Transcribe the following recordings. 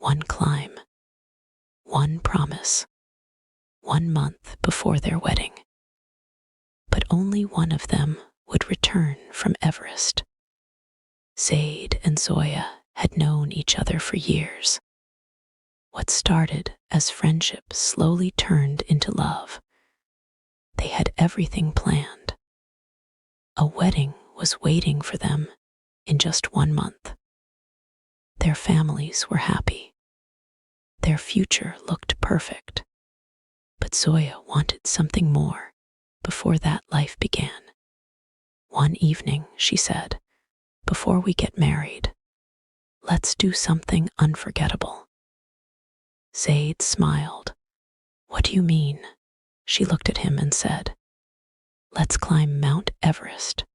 one climb, one promise, 1 month before their wedding. But only one of them would return from Everest. Zaid and Zoya had known each other for years. What started as friendship slowly turned into love. They had everything planned. A wedding was waiting for them in just 1 month. Their families were happy. Their future looked perfect. But Zoya wanted something more before that life began. One evening, she said, "Before we get married, let's do something unforgettable." Zaid smiled. "What do you mean?" She looked at him and said, "Let's climb Mount Everest."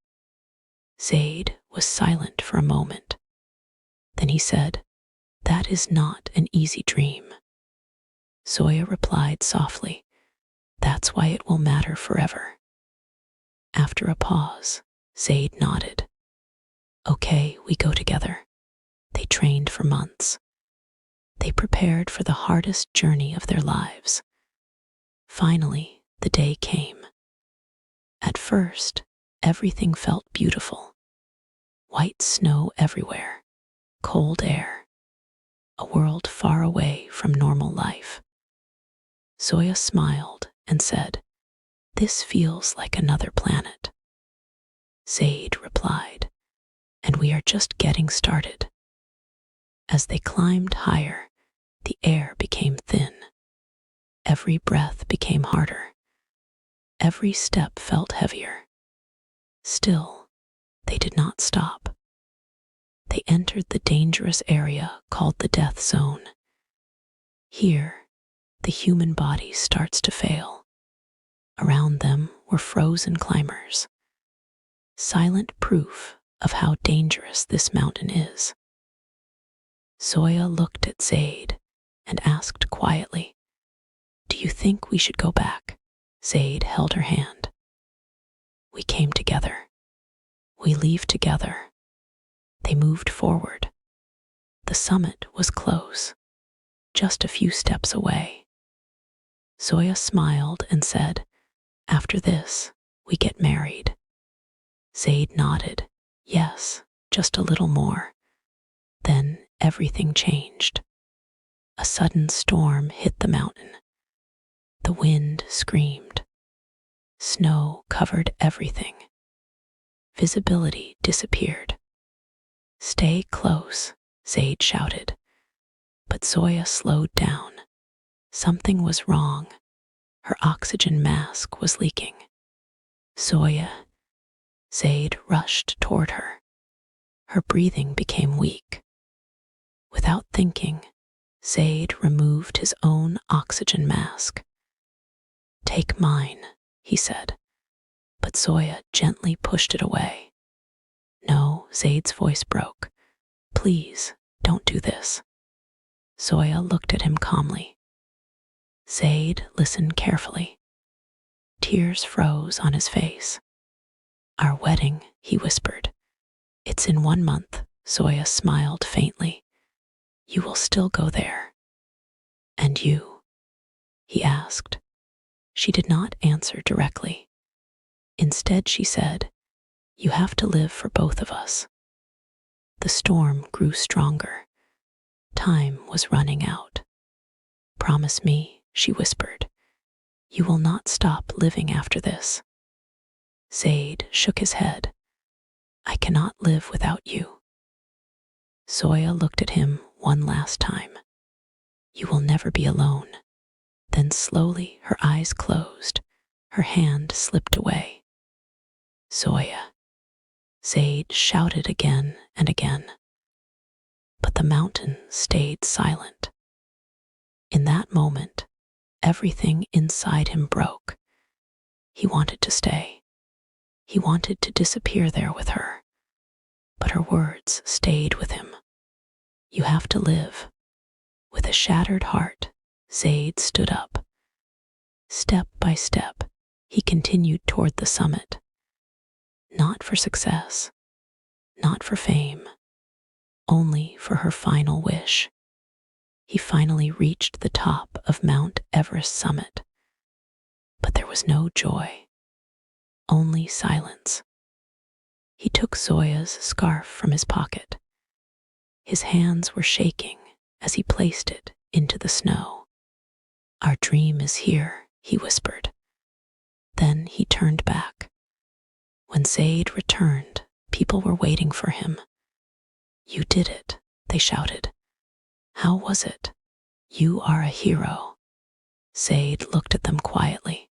Zaid was silent for a moment. Then he said, "That is not an easy dream." Zoya replied softly, "That's why it will matter forever." After a pause, Zaid nodded. "Okay, we go together." They trained for months. They prepared for the hardest journey of their lives. Finally, the day came. At first, everything felt beautiful. White snow everywhere, cold air, a world far away from normal life. Zoya smiled and said, "This feels like another planet." Zaid replied, "And we are just getting started." As they climbed higher, the air became thin. Every breath became harder. Every step felt heavier. Still, they did not stop. They entered the dangerous area called the death zone. Here, the human body starts to fail. Around them were frozen climbers, silent proof of how dangerous this mountain is. Zoya looked at Zaid and asked quietly, "Do you think we should go back?" Zaid held her hand. "We came together. We leave together." They moved forward. The summit was close, just a few steps away. Zoya smiled and said, "After this, we get married." Zaid nodded, "Yes, just a little more." Then everything changed. A sudden storm hit the mountain. The wind screamed. Snow covered everything. Visibility disappeared. "Stay close," Zaid shouted. But Zoya slowed down. Something was wrong. Her oxygen mask was leaking. "Zoya." Zaid rushed toward her. Her breathing became weak. Without thinking, Zaid removed his own oxygen mask. "Take mine," he said, but Zoya gently pushed it away. "No," Zaid's voice broke. "Please, don't do this." Zoya looked at him calmly. Zaid listened carefully. Tears froze on his face. "Our wedding," he whispered. "It's in 1 month." Zoya smiled faintly. "You will still go there." "And you?" he asked. She did not answer directly. Instead, she said, "You have to live for both of us." The storm grew stronger. Time was running out. "Promise me," she whispered, "you will not stop living after this." Zaid shook his head. "I cannot live without you." Zoya looked at him one last time. "You will never be alone." Then slowly her eyes closed. Her hand slipped away. "Zoya." Zaid shouted again and again. But the mountain stayed silent. In that moment, everything inside him broke. He wanted to stay. He wanted to disappear there with her. But her words stayed with him. "You have to live." With a shattered heart, Zaid stood up. Step by step, he continued toward the summit. Not for success, not for fame, only for her final wish. he finally reached the top of Mount Everest summit. But there was no joy, only silence. He took Zoya's scarf from his pocket. His hands were shaking as he placed it into the snow. "Our dream is here," he whispered. Then he turned back. When Zaid returned, people were waiting for him. "You did it," they shouted. "How was it?" "You are a hero." Zaid looked at them quietly.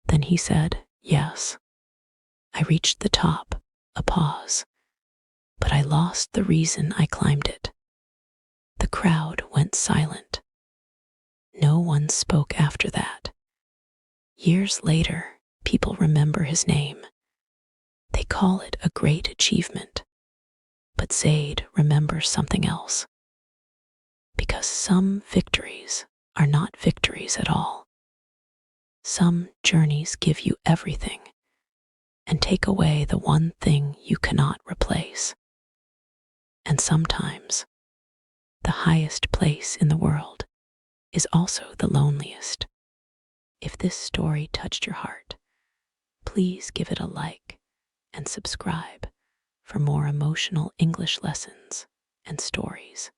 Then he said, "Yes, I reached the top," a pause, "but I lost the reason I climbed it." The crowd went silent. No one spoke after that. Years later, people remember his name. They call it a great achievement. But Zaid remembers something else. Because some victories are not victories at all. Some journeys give you everything and take away the one thing you cannot replace. And sometimes, the highest place in the world is also the loneliest. If this story touched your heart, please give it a like and subscribe for more emotional English lessons and stories.